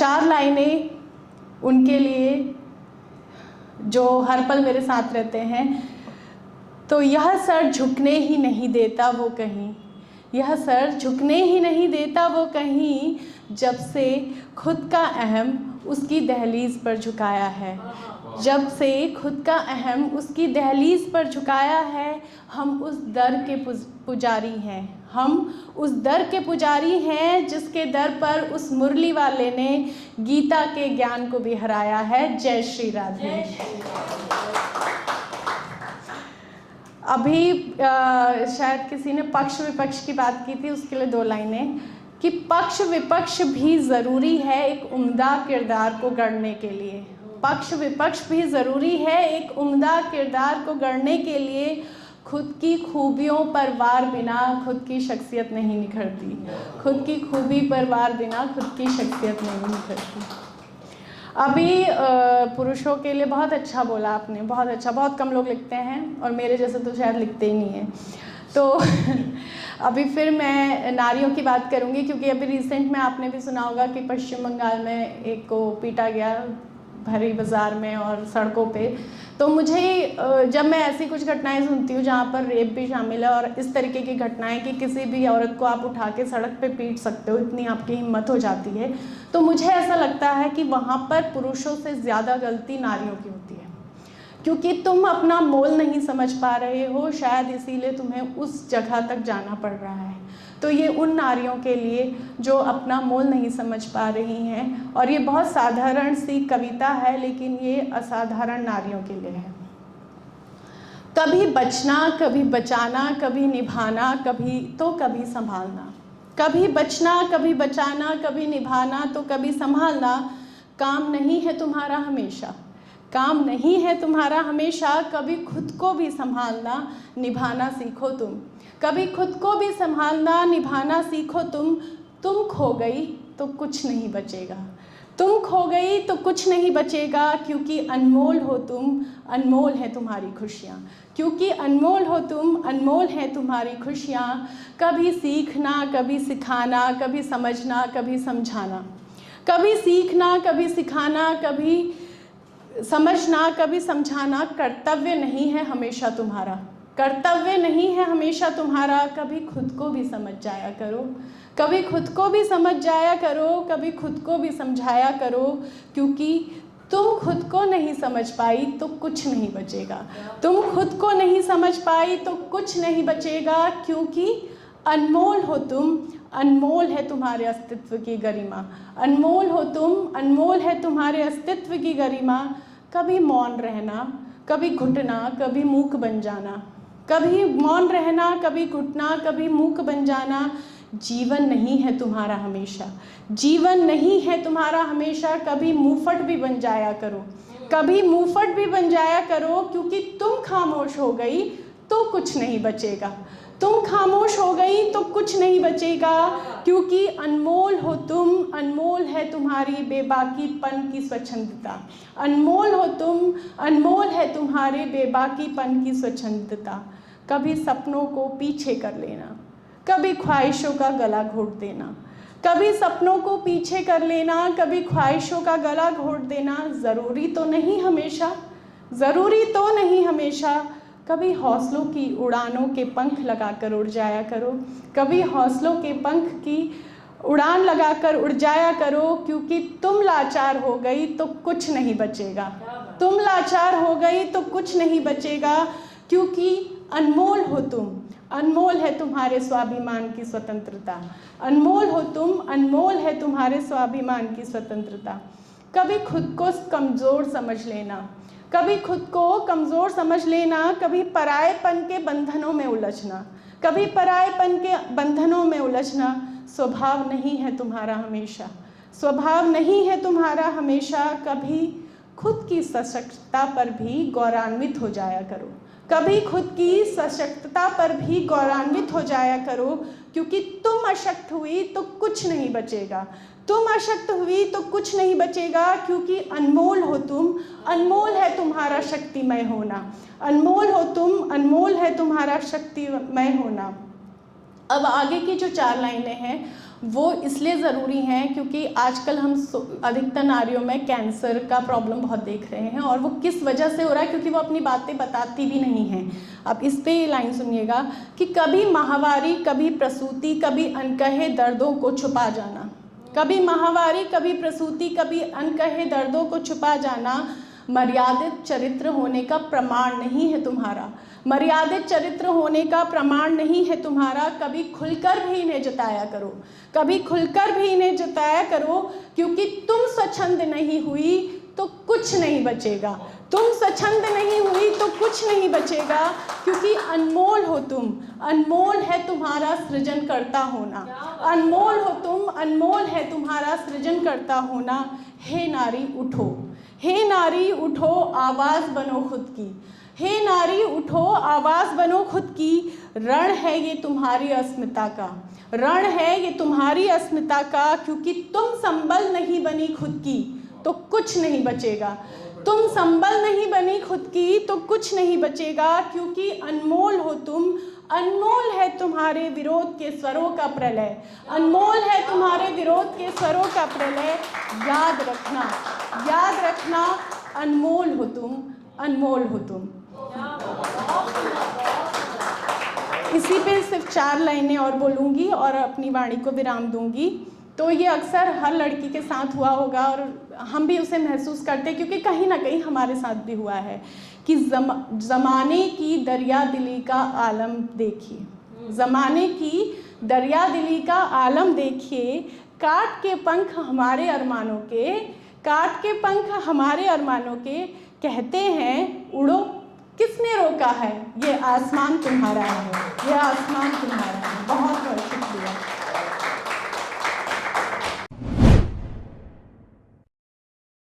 4 लाइनें उनके लिए जो हर पल मेरे साथ रहते हैं। तो यह सर झुकने ही नहीं देता वो कहीं, यह सर झुकने ही नहीं देता वो कहीं, जब से खुद का अहम उसकी दहलीज पर झुकाया है, जब से खुद का अहम उसकी दहलीज पर झुकाया है। हम उस दर के पुजारी हैं, हम उस दर के पुजारी हैं जिसके दर पर उस मुरली वाले ने गीता के ज्ञान को भी हराया है। जय श्री राधे। अभी शायद किसी ने पक्ष विपक्ष की बात की थी, उसके लिए 2 लाइनें कि पक्ष विपक्ष भी ज़रूरी है एक उम्दा किरदार को गढ़ने के लिए, पक्ष विपक्ष भी ज़रूरी है एक उम्दा किरदार को गढ़ने के लिए। खुद की खूबियों पर वार बिना खुद की शख्सियत नहीं निखरती, खुद की खूबी पर वार बिना खुद की शख्सियत नहीं निखरती। अभी पुरुषों के लिए बहुत अच्छा बोला आपने, बहुत अच्छा। बहुत कम लोग लिखते हैं और मेरे जैसे तो शायद लिखते ही नहीं हैं। तो अभी फिर मैं नारियों की बात करूंगी, क्योंकि अभी रिसेंट में आपने भी सुना होगा कि पश्चिम बंगाल में एक को पीटा गया भरी बाज़ार में और सड़कों पे। तो मुझे जब मैं ऐसी कुछ घटनाएं सुनती हूँ जहाँ पर रेप भी शामिल है और इस तरीके की घटनाएं कि किसी भी औरत को आप उठा के सड़क पे पीट सकते हो, इतनी आपकी हिम्मत हो जाती है, तो मुझे ऐसा लगता है कि वहाँ पर पुरुषों से ज़्यादा गलती नारियों की होती है, क्योंकि तुम अपना मोल नहीं समझ पा रहे हो, शायद इसीलिए तुम्हें उस जगह तक जाना पड़ रहा है। तो ये उन नारियों के लिए जो अपना मोल नहीं समझ पा रही हैं, और ये बहुत साधारण सी कविता है लेकिन ये असाधारण नारियों के लिए है। कभी बचना, कभी बचाना, कभी निभाना, कभी तो कभी संभालना, कभी बचना, कभी बचाना, कभी निभाना तो कभी संभालना। काम नहीं है तुम्हारा हमेशा, काम नहीं है तुम्हारा हमेशा, कभी खुद को भी संभालना निभाना सीखो तुम, कभी खुद को भी संभालना निभाना सीखो तुम खो गई तो कुछ नहीं बचेगा, तुम खो गई तो कुछ नहीं बचेगा, क्योंकि अनमोल हो तुम, अनमोल है तुम्हारी खुशियाँ, क्योंकि अनमोल हो तुम, अनमोल है तुम्हारी खुशियाँ। कभी सीखना, कभी सिखाना, कभी समझना, कभी समझाना, कभी सीखना, कभी सिखाना, कभी समझना, कभी समझाना। कर्तव्य नहीं है हमेशा तुम्हारा, कर्तव्य नहीं है हमेशा तुम्हारा, कभी खुद को भी समझ जाया करो, कभी खुद को भी समझ जाया करो, कभी खुद को भी समझाया करो, क्योंकि तुम खुद को नहीं समझ पाई तो कुछ नहीं बचेगा, तुम खुद को नहीं समझ पाई तो कुछ नहीं बचेगा, क्योंकि अनमोल हो तुम, अनमोल है तुम्हारे अस्तित्व की गरिमा, अनमोल हो तुम, अनमोल है तुम्हारे अस्तित्व की गरिमा। कभी मौन रहना, कभी घुटना, कभी मूक बन जाना, कभी मौन रहना, कभी घुटना, कभी मूक बन जाना। जीवन नहीं है तुम्हारा हमेशा, जीवन नहीं है तुम्हारा हमेशा, कभी मुंहफट भी बन जाया करो, कभी मुंहफट भी बन जाया करो, क्योंकि तुम खामोश हो गई तो कुछ नहीं बचेगा, तुम खामोश हो गई तो कुछ नहीं बचेगा, क्योंकि अनमोल हो तुम, अनमोल है तुम्हारी बेबाकीपन की स्वच्छंदता, अनमोल हो तुम, अनमोल है तुम्हारे बेबाकीपन की स्वच्छंदता। कभी सपनों को पीछे कर लेना, कभी ख्वाहिशों का गला घोट देना, कभी सपनों को पीछे कर लेना, कभी ख्वाहिशों का गला घोट देना। ज़रूरी तो नहीं हमेशा, ज़रूरी तो नहीं हमेशा, कभी हौसलों की उड़ानों के पंख लगाकर उड़ जाया करो, कभी हौसलों के पंख की उड़ान लगाकर उड़ जाया करो, क्योंकि तुम लाचार हो गई तो कुछ नहीं बचेगा, तुम लाचार हो गई तो कुछ नहीं बचेगा, क्योंकि अनमोल हो तुम, अनमोल है तुम्हारे स्वाभिमान की स्वतंत्रता, अनमोल हो तुम, अनमोल है तुम्हारे स्वाभिमान की स्वतंत्रता। कभी खुद को कमज़ोर समझ लेना, कभी खुद को कमज़ोर समझ लेना, कभी परायेपन के बंधनों में उलझना, कभी परायेपन के बंधनों में उलझना। स्वभाव नहीं है तुम्हारा हमेशा, स्वभाव नहीं है तुम्हारा हमेशा, कभी खुद की सशक्तता पर भी गौरवान्वित हो जाया करो, कभी खुद की सशक्तता पर भी गौरवान्वित हो जाया करो, क्योंकि तुम अशक्त हुई तो कुछ नहीं बचेगा, तुम अशक्त हुई तो कुछ नहीं बचेगा, क्योंकि अनमोल हो तुम, अनमोल है तुम्हारा शक्तिमय होना, अनमोल हो तुम, अनमोल है तुम्हारा शक्तिमय होना। अब आगे की जो 4 लाइनें हैं वो इसलिए ज़रूरी हैं क्योंकि आजकल हम अधिकतर नारियों में कैंसर का प्रॉब्लम बहुत देख रहे हैं, और वो किस वजह से हो रहा है, क्योंकि वो अपनी बातें बताती भी नहीं हैं। अब इस पे ये लाइन सुनिएगा कि कभी माहवारी, कभी प्रसूति, कभी अनकहे दर्दों को छुपा जाना। कभी माहवारी, कभी प्रसूति, कभी अनकहे दर्दों को छुपा जाना मर्यादित चरित्र होने का प्रमाण नहीं है तुम्हारा। मर्यादित चरित्र होने का प्रमाण नहीं है तुम्हारा। कभी खुलकर भी इन्हें जताया करो, कभी खुलकर भी इन्हें जताया करो, क्योंकि तुम स्वच्छंद नहीं हुई तो कुछ नहीं बचेगा। तुम स्वच्छंद नहीं हुई तो कुछ नहीं बचेगा, क्योंकि अनमोल हो तुम, अनमोल है तुम्हारा सृजन करता होना। अनमोल हो तुम, अनमोल है तुम्हारा सृजन करता होना। हे नारी उठो, हे नारी उठो, आवाज़ बनो खुद की। हे नारी उठो, आवाज़ बनो खुद की। रण है ये तुम्हारी अस्मिता का, रण है ये तुम्हारी अस्मिता का, क्योंकि तुम संबल नहीं बनी खुद की तो कुछ नहीं बचेगा। तुम संबल नहीं बनी खुद की तो कुछ नहीं बचेगा, क्योंकि अनमोल हो तुम। अनमोल है तुम्हारे विरोध के स्वरों का प्रलय, अनमोल है तुम्हारे विरोध के स्वरों का प्रलय। याद रखना, याद रखना, अनमोल हो तुम, अनमोल हो तुम। इसी पे सिर्फ 4 लाइनें और बोलूँगी और अपनी वाणी को विराम दूँगी। तो ये अक्सर हर लड़की के साथ हुआ होगा और हम भी उसे महसूस करते हैं, क्योंकि कहीं ना कहीं हमारे साथ भी हुआ है कि ज़माने की दरिया दिली का आलम देखिए, ज़माने की दरिया दिली का आलम देखिए। काट के पंख हमारे अरमानों के, काट के पंख हमारे अरमानों के, कहते हैं उड़ो, किसने रोका है, ये आसमान तुम्हारा है, ये आसमान तुम्हारा है। बहुत बहुत शुक्रिया।